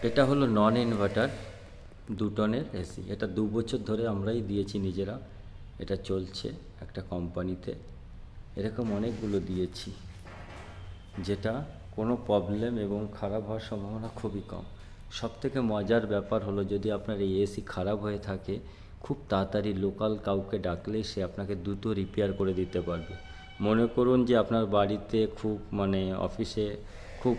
এটা হলো নন ইনভার্টার 2 টনের এসি। এটা 2 বছর ধরে আমরাই দিয়েছি নিজেরা। এটা চলছে একটা কোম্পানিতে। এরকম অনেকগুলো দিয়েছি, যেটা কোনো প্রবলেম এবং খারাপ হওয়ার সম্ভাবনা খুবই কম। সবথেকে মজার ব্যাপার হলো, যদি আপনার এই এসি খারাপ হয়ে থাকে, খুব তাড়াতাড়ি লোকাল কাউকে ডাকলেই সে আপনাকে দ্রুত রিপেয়ার করে দিতে পারবে। মনে করুন যে আপনার বাড়িতে খুব অফিসে খুব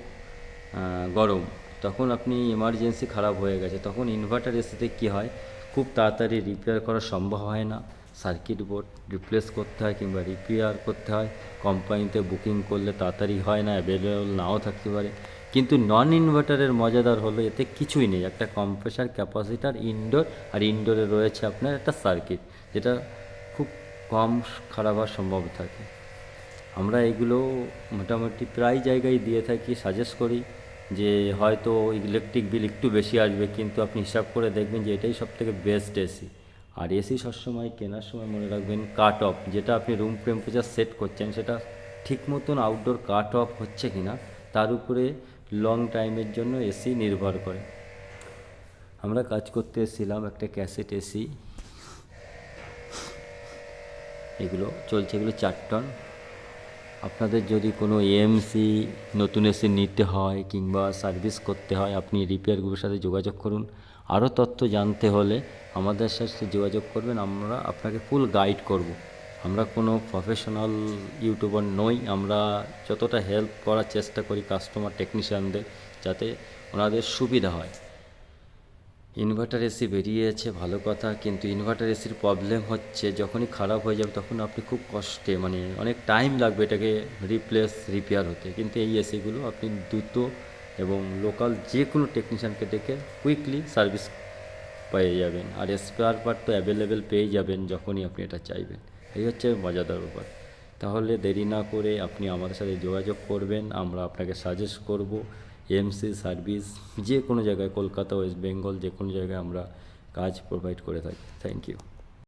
গরম, তখন আপনি এমার্জেন্সি খারাপ হয়ে গেছে, তখন ইনভার্টার এসিতে কী হয়, খুব তাড়াতাড়ি রিপেয়ার করা সম্ভব হয় না। সার্কিট বোর্ড রিপ্লেস করতে হয় কিংবা রিপেয়ার করতে হয়। কোম্পানিতে বুকিং করলে তাড়াতাড়ি হয় না, অ্যাভেলেবল নাও থাকতে পারে। কিন্তু নন ইনভার্টারের মজাদার হলো, এতে কিছুই নেই। একটা কম্প্রেসার, ক্যাপাসিটার, ইনডোর, আর ইনডোরে রয়েছে আপনার একটা সার্কিট, যেটা খুব কম খারাপ হওয়ার সম্ভব থাকে। আমরা এগুলো মোটামুটি প্রায় জায়গায় দিয়ে থাকি, সাজেস্ট করি যে হয়তো ইলেকট্রিক বিল একটু বেশি আসবে, কিন্তু আপনি হিসাব করে দেখবেন যে এটাই সবথেকে বেস্ট এসি। আর এসি সবসময় কেনার সময় মনে রাখবেন, কাট অফ, যেটা আপনি রুম টেম্পারেচার সেট করছেন, সেটা ঠিক মতন আউটডোর কাট অফ হচ্ছে কি না, তার উপরে লং টাইমের জন্য এসি নির্ভর করে। আমরা কাজ করতে এসেছিলাম একটা ক্যাসেট এসি, এগুলো চলছে, এগুলো 4 টন। আপনাদের যদি কোনো এএমসি নতুন এসি নিতে হয় কিংবা সার্ভিস করতে হয়, আপনি রিপেয়ার গ্রুপের সাথে যোগাযোগ করুন। আরও তথ্য জানতে হলে আমাদের সাথে যোগাযোগ করবেন, আমরা আপনাকে ফুল গাইড করব। আমরা কোনো প্রফেশনাল ইউটিউবার নই, আমরা যতটা হেল্প করার চেষ্টা করি কাস্টমার টেকনিশিয়ানদের, যাতে ওনাদের সুবিধা হয়। ইনভার্টার এসি বেরিয়েছে ভালো কথা, কিন্তু ইনভার্টার এসির প্রবলেম হচ্ছে, যখনই খারাপ হয়ে যাবে তখন আপনি খুব কষ্টে, অনেক টাইম লাগবে এটাকে রিপেয়ার হতে। কিন্তু এই এসিগুলো আপনি দ্রুত এবং লোকাল যে কোনো টেকনিশিয়ানকে ডেকে কুইকলি সার্ভিস পেয়ে যাবেন। আর স্পেয়ার পার্ট তো অ্যাভেলেবেল পেয়ে যাবেন যখনই আপনি এটা চাইবেন। এই হচ্ছে মজাদার ব্যাপার। তাহলে দেরি না করে আপনি আমাদের সাথে যোগাযোগ করবেন, আমরা আপনাকে সাজেস্ট করব। এমসি সার্ভিস যে কোনো জায়গায়, কলকাতা, ওয়েস্ট বেঙ্গল, যে কোনো জায়গায় আমরা কাজ প্রোভাইড করে থাকি। Thank you.